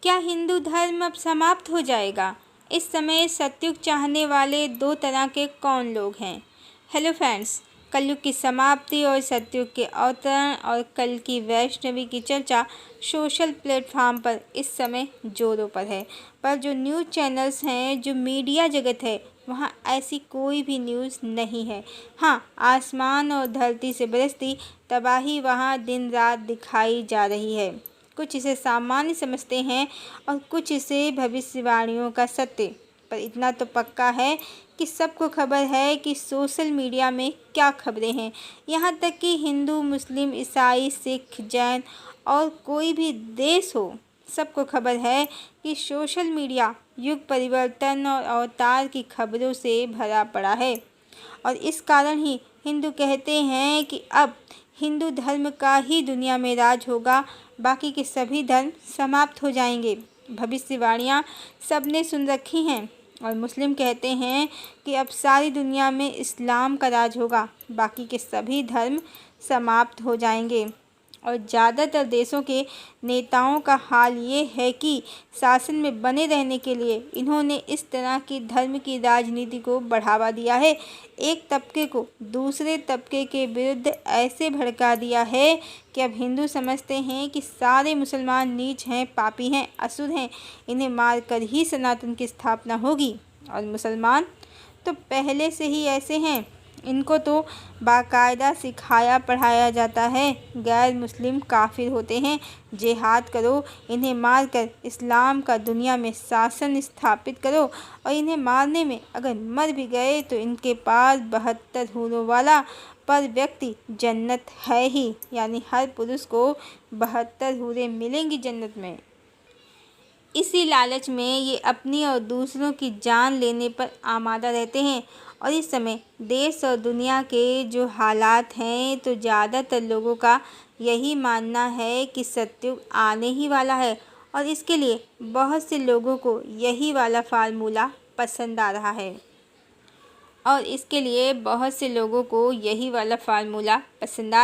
क्या हिंदू धर्म अब समाप्त हो जाएगा? इस समय सतयुग चाहने वाले दो तरह के कौन लोग हैं? हेलो फ्रेंड्स, कलयुग की समाप्ति और सतयुग के अवतरण और कल की वैष्णवी की चर्चा सोशल प्लेटफॉर्म पर इस समय जोरों पर है। पर जो न्यूज़ चैनल्स हैं, जो मीडिया जगत है, वहाँ ऐसी कोई भी न्यूज़ नहीं है। हाँ, आसमान और धरती से बरसती तबाही वहाँ दिन रात दिखाई जा रही है। कुछ इसे सामान्य समझते हैं और कुछ इसे भविष्यवाणियों का सत्य। पर इतना तो पक्का है कि सबको खबर है कि सोशल मीडिया में क्या खबरें हैं। यहाँ तक कि हिंदू, मुस्लिम, ईसाई, सिख, जैन और कोई भी देश हो, सबको खबर है कि सोशल मीडिया युग परिवर्तन और अवतार की खबरों से भरा पड़ा है। और इस कारण ही हिंदू कहते हैं कि अब हिंदू धर्म का ही दुनिया में राज होगा, बाकी के सभी धर्म समाप्त हो जाएंगे। भविष्यवाणियाँ सबने सुन रखी हैं। और मुस्लिम कहते हैं कि अब सारी दुनिया में इस्लाम का राज होगा, बाकी के सभी धर्म समाप्त हो जाएंगे। और ज़्यादातर देशों के नेताओं का हाल ये है कि शासन में बने रहने के लिए इन्होंने इस तरह की धर्म की राजनीति को बढ़ावा दिया है। एक तबके को दूसरे तबके के विरुद्ध ऐसे भड़का दिया है कि अब हिंदू समझते हैं कि सारे मुसलमान नीच हैं, पापी हैं, असुर हैं, इन्हें मारकर ही सनातन की स्थापना होगी। और मुसलमान तो पहले से ही ऐसे हैं, इनको तो बाकायदा सिखाया पढ़ाया जाता है। गैर मुस्लिम काफिर होते हैं, जिहाद करो, इन्हें मारकर इस्लाम का दुनिया में शासन स्थापित करो। और इन्हें मारने में अगर मर भी गए तो इनके पास 72 हूरों वाला पर व्यक्ति जन्नत है ही, यानी हर पुरुष को 72 हूरें मिलेंगी जन्नत में। इसी लालच में ये अपनी और दूसरों की जान लेने पर आमादा रहते हैं। और इस समय देश और दुनिया के जो हालात हैं, तो ज़्यादातर लोगों का यही मानना है कि सतयुग आने ही वाला है। और इसके लिए बहुत से लोगों को यही वाला फार्मूला पसंद आ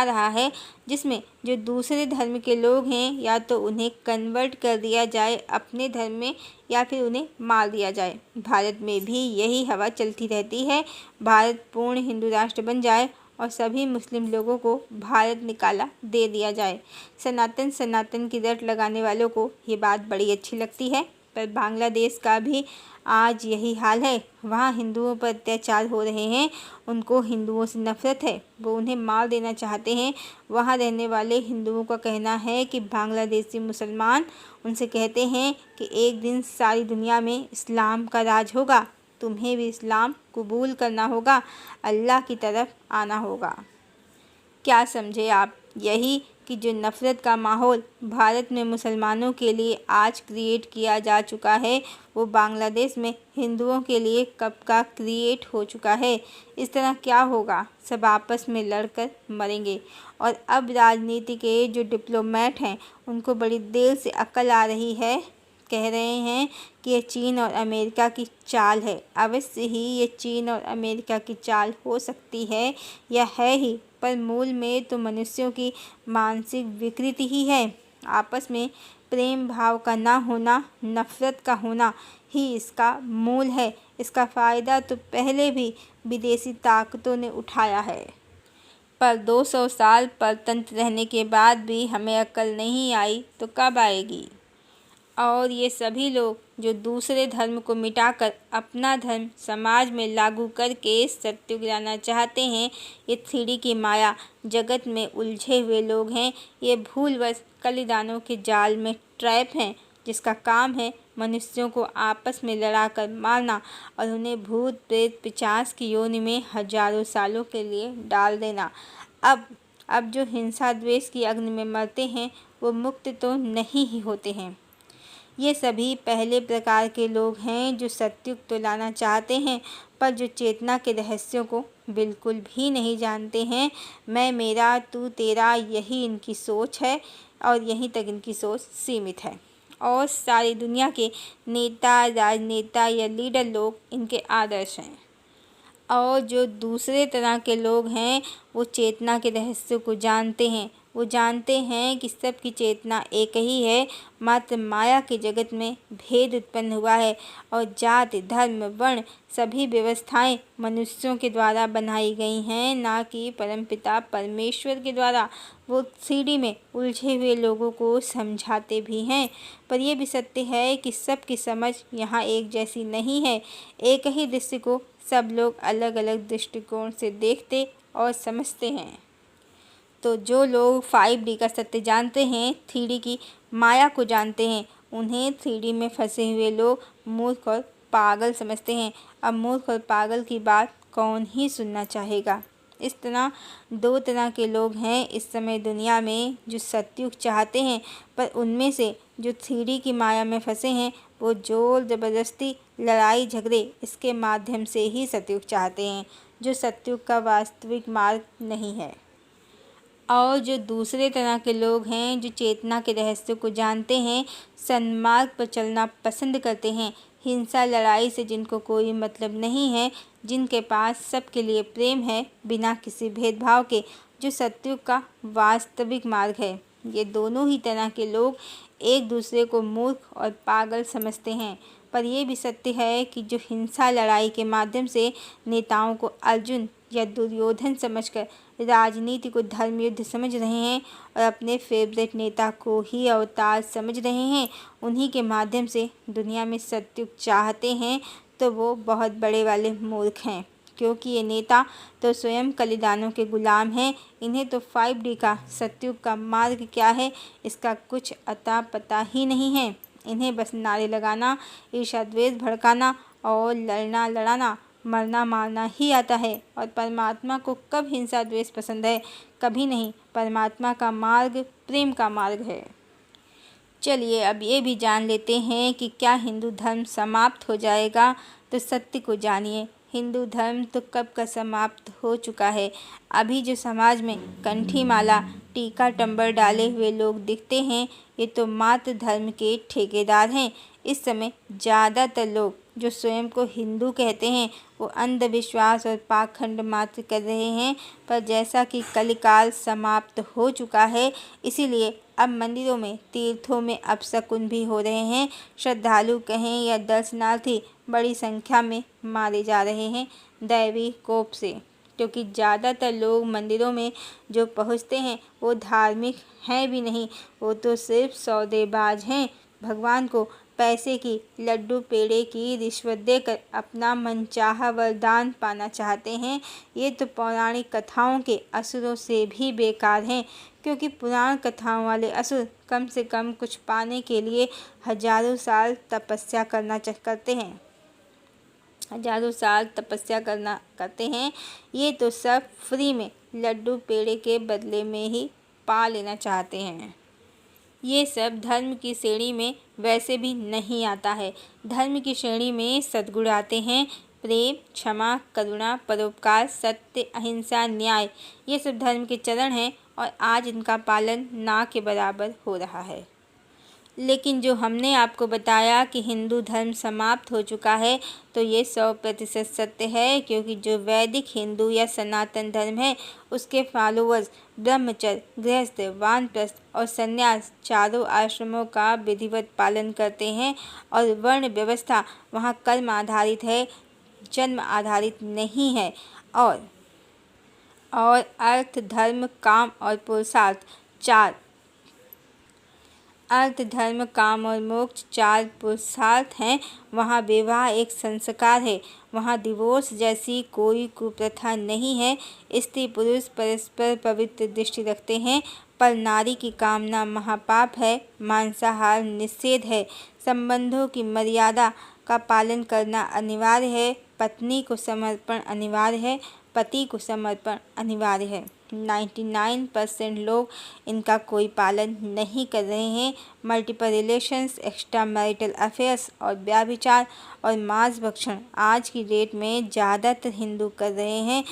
रहा है। जिसमें जो दूसरे धर्म के लोग हैं, या तो उन्हें कन्वर्ट कर दिया जाए अपने धर्म में, या फिर उन्हें मार दिया जाए। भारत में भी यही हवा चलती रहती है। भारत पूर्ण हिंदू राष्ट्र बन जाए और सभी मुस्लिम लोगों को भारत निकाला दे दिया जाए। सनातन की रट लगाने वालों को ये बात बड़ी अच्छी लगती है। पर बांग्लादेश का भी आज यही हाल है। वहाँ हिंदुओं पर अत्याचार हो रहे हैं, उनको हिंदुओं से नफरत है, वो उन्हें मार देना चाहते हैं। वहाँ रहने वाले हिंदुओं का कहना है कि बांग्लादेशी मुसलमान उनसे कहते हैं कि एक दिन सारी दुनिया में इस्लाम का राज होगा, तुम्हें भी इस्लाम कबूल करना होगा, अल्लाह की तरफ आना होगा। क्या समझे आप? यही कि जो नफ़रत का माहौल भारत में मुसलमानों के लिए आज क्रिएट किया जा चुका है, वो बांग्लादेश में हिंदुओं के लिए कब का क्रिएट हो चुका है। इस तरह क्या होगा? सब आपस में लड़कर मरेंगे। और अब राजनीति के जो डिप्लोमेट हैं, उनको बड़ी देर से अक्ल आ रही है। कह रहे हैं कि ये चीन और अमेरिका की चाल है। अवश्य ही ये चीन और अमेरिका की चाल हो सकती है, या है ही, पर मूल में तो मनुष्यों की मानसिक विकृति ही है। आपस में प्रेम भाव का ना होना, नफ़रत का होना ही इसका मूल है। इसका फ़ायदा तो पहले भी विदेशी ताकतों ने उठाया है, पर 200 साल परतंत्र रहने के बाद भी हमें अक्ल नहीं आई तो कब आएगी? और ये सभी लोग जो दूसरे धर्म को मिटाकर अपना धर्म समाज में लागू करके सत्युग लाना चाहते हैं, ये 3D की माया जगत में उलझे हुए लोग हैं। ये भूलवश कलिदानों के जाल में ट्रैप हैं, जिसका काम है मनुष्यों को आपस में लड़ाकर मारना और उन्हें भूत प्रेत पिशाच की योनि में हजारों सालों के लिए डाल देना। अब जो हिंसा द्वेष की अग्नि में मरते हैं, वो मुक्त तो नहीं ही होते हैं। ये सभी पहले प्रकार के लोग हैं जो सत्युग तो लाना चाहते हैं, पर जो चेतना के रहस्यों को बिल्कुल भी नहीं जानते हैं। मैं मेरा तू तेरा, यही इनकी सोच है और यहीं तक इनकी सोच सीमित है। और सारी दुनिया के नेता, राजनेता या लीडर लोग इनके आदर्श हैं। और जो दूसरे तरह के लोग हैं, वो चेतना के रहस्यों को जानते हैं, वो जानते हैं कि सबकी चेतना एक ही है, मात्र माया के जगत में भेद उत्पन्न हुआ है और जाति, धर्म, वर्ण सभी व्यवस्थाएं मनुष्यों के द्वारा बनाई गई हैं, ना कि परमपिता परमेश्वर के द्वारा। वो सीढ़ी में उलझे हुए लोगों को समझाते भी हैं, पर यह भी सत्य है कि सबकी समझ यहाँ एक जैसी नहीं है। एक ही दृश्य को सब लोग अलग अलग दृष्टिकोण से देखते और समझते हैं। तो जो लोग 5D का सत्य जानते हैं, 3D की माया को जानते हैं, उन्हें 3D में फंसे हुए लोग मूर्ख और पागल समझते हैं। अब मूर्ख और पागल की बात कौन ही सुनना चाहेगा। इस तरह दो तरह के लोग हैं इस समय दुनिया में, जो सतयुग चाहते हैं, पर उनमें से जो 3D की माया में फंसे हैं वो जोर ज़बरदस्ती, लड़ाई झगड़े इसके माध्यम से ही सतयुग चाहते हैं, जो सतयुग का वास्तविक मार्ग नहीं है। और जो दूसरे तरह के लोग हैं, जो चेतना के रहस्य को जानते हैं, सन्मार्ग पर चलना पसंद करते हैं, हिंसा लड़ाई से जिनको कोई मतलब नहीं है, जिनके पास सबके लिए प्रेम है बिना किसी भेदभाव के, जो सतयुग का वास्तविक मार्ग है। ये दोनों ही तरह के लोग एक दूसरे को मूर्ख और पागल समझते हैं, पर यह भी सत्य है कि जो हिंसा लड़ाई के माध्यम से नेताओं को अर्जुन या दुर्योधन समझकर राजनीति को धर्मयुद्ध समझ रहे हैं और अपने फेवरेट नेता को ही अवतार समझ रहे हैं, उन्हीं के माध्यम से दुनिया में सतयुग चाहते हैं, तो वो बहुत बड़े वाले मूर्ख हैं, क्योंकि ये नेता तो स्वयं बलिदानों के गुलाम हैं। इन्हें तो 5D का सतयुग का मार्ग क्या है इसका कुछ अता पता ही नहीं है। इन्हें बस नारे लगाना, ईर्ष्या द्वेष भड़काना और लड़ना लड़ाना, मरना मारना ही आता है। और परमात्मा को कब हिंसा द्वेष पसंद है? कभी नहीं। परमात्मा का मार्ग प्रेम का मार्ग है। चलिए अब ये भी जान लेते हैं कि क्या हिंदू धर्म समाप्त हो जाएगा। तो सत्य को जानिए, हिंदू धर्म तो कब का समाप्त हो चुका है। अभी जो समाज में कंठी माला, टीका टंबर डाले हुए लोग दिखते हैं, ये तो मात्र धर्म के ठेकेदार हैं। इस समय ज़्यादातर लोग जो स्वयं को हिंदू कहते हैं, वो अंधविश्वास और पाखंड मात्र कर रहे हैं। पर जैसा कि कलिकाल समाप्त हो चुका है, इसीलिए अब मंदिरों में, तीर्थों में अपशकुन भी हो रहे हैं। श्रद्धालु कहें या दर्शनार्थी बड़ी संख्या में मारे जा रहे हैं दैवी कोप से, क्योंकि ज़्यादातर लोग मंदिरों में जो पहुँचते हैं वो धार्मिक हैं भी नहीं, वो तो सिर्फ सौदेबाज हैं। भगवान को पैसे की, लड्डू पेड़े की रिश्वत देकर अपना मनचाहा वरदान पाना चाहते हैं। ये तो पौराणिक कथाओं के असुरों से भी बेकार हैं, क्योंकि पुराण कथाओं वाले असुर कम से कम कुछ पाने के लिए हजारों साल तपस्या करते हैं। ये तो सब फ्री में लड्डू पेड़े के बदले में ही पा लेना चाहते हैं। ये सब धर्म की श्रेणी में वैसे भी नहीं आता है। धर्म की श्रेणी में सद्गुण आते हैं, प्रेम, क्षमा, करुणा, परोपकार, सत्य, अहिंसा, न्याय। ये सब धर्म के चरण हैं और आज इनका पालन ना के बराबर हो रहा है। लेकिन जो हमने आपको बताया कि हिंदू धर्म समाप्त हो चुका है, तो ये 100% सत्य है, क्योंकि जो वैदिक हिंदू या सनातन धर्म है, उसके फॉलोअर्स ब्रह्मचर्य, गृहस्थ, वानप्रस्थ और संन्यास चारों आश्रमों का विधिवत पालन करते हैं। और वर्ण व्यवस्था वहाँ कर्म आधारित है, जन्म आधारित नहीं है। और अर्थ, धर्म, काम और पुरुषार्थ चार अर्थ, धर्म, काम और मोक्ष चार पुरुषार्थ हैं। वहाँ विवाह एक संस्कार है, वहाँ डिवोर्स जैसी कोई कुप्रथा नहीं है। स्त्री पुरुष परस्पर पवित्र दृष्टि रखते हैं, पर नारी की कामना महापाप है। मांसाहार निषेध है। संबंधों की मर्यादा का पालन करना अनिवार्य है। पत्नी को समर्पण अनिवार्य है, पति को समर्पण अनिवार्य है। 99% लोग इनका कोई पालन नहीं कर रहे हैं। Multiple relations, extra marital affairs और व्यभिचार और मांस भक्षण आज की डेट में ज़्यादातर हिंदू कर रहे हैं,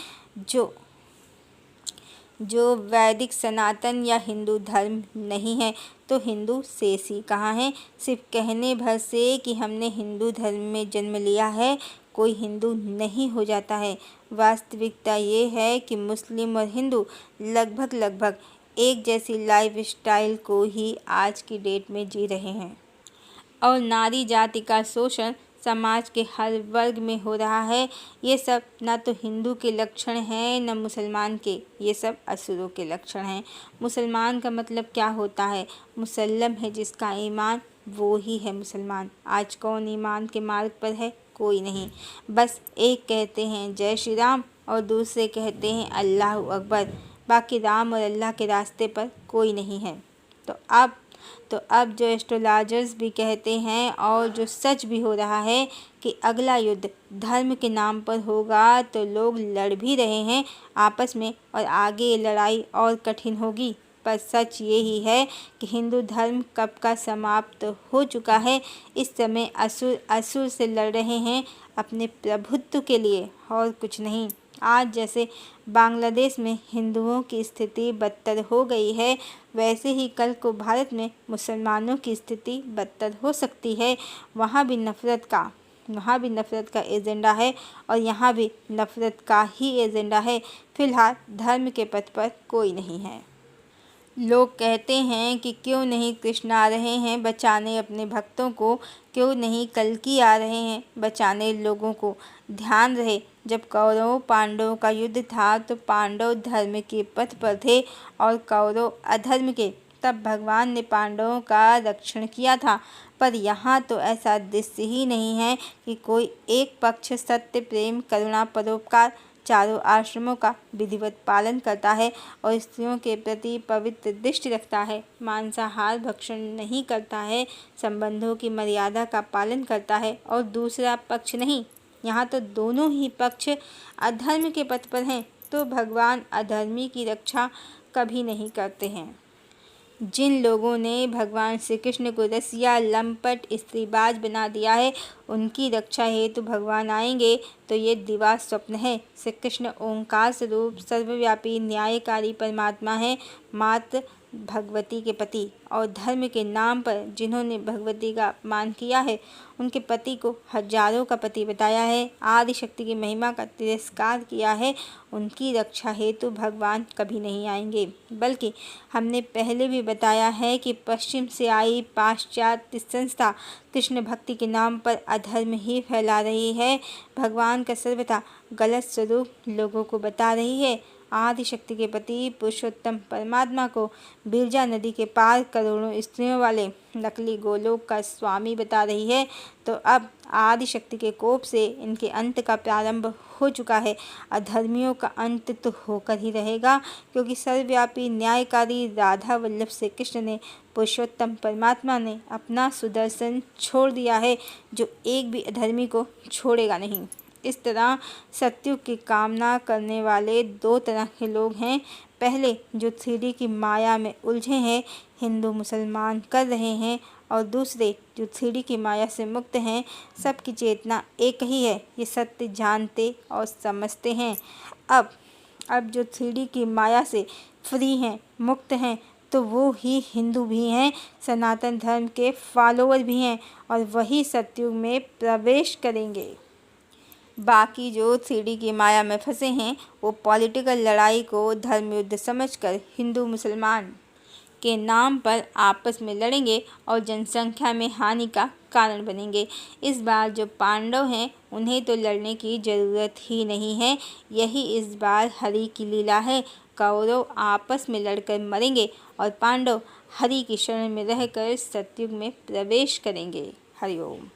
जो वैदिक सनातन या हिंदू धर्म नहीं है। तो हिंदू शेष ही कहाँ हैं? सिर्फ कहने भर से कि हमने हिंदू धर्म में जन्म लिया है कोई हिंदू नहीं हो जाता है। वास्तविकता ये है कि मुस्लिम और हिंदू लगभग एक जैसी लाइफस्टाइल को ही आज की डेट में जी रहे हैं और नारी जाति का शोषण समाज के हर वर्ग में हो रहा है। ये सब ना तो हिंदू के लक्षण हैं न मुसलमान के, ये सब असुरों के लक्षण हैं। मुसलमान का मतलब क्या होता है? मुसल्लम है जिसका ईमान, वो ही है मुसलमान। आज कौन ईमान के मार्ग पर है? कोई नहीं। बस एक कहते हैं जय श्री राम और दूसरे कहते हैं अल्लाह अकबर। बाकी राम और अल्लाह के रास्ते पर कोई नहीं है। तो अब जो एस्ट्रोलॉजर्स भी कहते हैं और जो सच भी हो रहा है कि अगला युद्ध धर्म के नाम पर होगा, तो लोग लड़ भी रहे हैं आपस में और आगे ये लड़ाई और कठिन होगी। पर सच ये ही है कि हिंदू धर्म कब का समाप्त हो चुका है। इस समय असुर से लड़ रहे हैं अपने प्रभुत्व के लिए और कुछ नहीं। आज जैसे बांग्लादेश में हिंदुओं की स्थिति बदतर हो गई है, वैसे ही कल को भारत में मुसलमानों की स्थिति बदतर हो सकती है। वहाँ भी नफ़रत का एजेंडा है और यहाँ भी नफ़रत का ही एजेंडा है। फिलहाल धर्म के पथ पर कोई नहीं है। लोग कहते हैं कि क्यों नहीं कृष्ण आ रहे हैं बचाने अपने भक्तों को, क्यों नहीं कल्कि आ रहे हैं बचाने लोगों को। ध्यान रहे, जब कौरव पांडवों का युद्ध था तो पांडव धर्म के पथ पर थे और कौरव अधर्म के। तब भगवान ने पांडवों का रक्षण किया था। पर यहाँ तो ऐसा दृश्य ही नहीं है कि कोई एक पक्ष सत्य, प्रेम, करुणा, परोपकार चारों आश्रमों का विधिवत पालन करता है और स्त्रियों के प्रति पवित्र दृष्टि रखता है, मांसाहार भक्षण नहीं करता है, संबंधों की मर्यादा का पालन करता है, और दूसरा पक्ष नहीं। यहाँ तो दोनों ही पक्ष अधर्म के पथ पर हैं। तो भगवान अधर्मी की रक्षा कभी नहीं करते हैं। जिन लोगों ने भगवान श्री कृष्ण को रसिया, लंपट, स्त्रीबाज बना दिया है, उनकी रक्षा हेतु भगवान आएंगे तो ये दिवा स्वप्न है। श्री कृष्ण ओंकार स्वरूप सर्वव्यापी न्यायकारी परमात्मा है, मात्र भगवती के पति। और धर्म के नाम पर जिन्होंने भगवती का अपमान किया है, उनके पति को हजारों का पति बताया है, आदि शक्ति की महिमा का तिरस्कार किया है, उनकी रक्षा हेतु भगवान कभी नहीं आएंगे। बल्कि हमने पहले भी बताया है कि पश्चिम से आई पाश्चात्य संस्था कृष्ण भक्ति के नाम पर अधर्म ही फैला रही है, भगवान का सर्वथा गलत स्वरूप लोगों को बता रही है। आदि शक्ति के पति पुरुषोत्तम परमात्मा को बिरजा नदी के पार करोड़ों स्त्रियों वाले नकली गोलोक का स्वामी बता रही है। तो अब आदि शक्ति के कोप से इनके अंत का प्रारंभ हो चुका है। अधर्मियों का अंत तो होकर ही रहेगा, क्योंकि सर्वव्यापी न्यायकारी राधा वल्लभ से कृष्ण ने, पुरुषोत्तम परमात्मा ने अपना सुदर्शन छोड़ दिया है, जो एक भी अधर्मी को छोड़ेगा नहीं। इस तरह सत्युग की कामना करने वाले दो तरह के लोग हैं। पहले जो 3D की माया में उलझे हैं, हिंदू मुसलमान कर रहे हैं, और दूसरे जो 3D की माया से मुक्त हैं, सबकी चेतना एक ही है, ये सत्य जानते और समझते हैं। अब जो 3D की माया से फ्री हैं, मुक्त हैं, तो वो ही हिंदू भी हैं, सनातन धर्म के फॉलोअर भी हैं, और वही सत्युग में प्रवेश करेंगे। बाकी जो 3D की माया में फंसे हैं, वो पॉलिटिकल लड़ाई को धर्म युद्ध समझकर हिंदू मुसलमान के नाम पर आपस में लड़ेंगे और जनसंख्या में हानि का कारण बनेंगे। इस बार जो पांडव हैं, उन्हें तो लड़ने की ज़रूरत ही नहीं है। यही इस बार हरि की लीला है। कौरव आपस में लड़कर मरेंगे और पांडव हरि की शरण में रहकर सतयुग में प्रवेश करेंगे। हरिओम।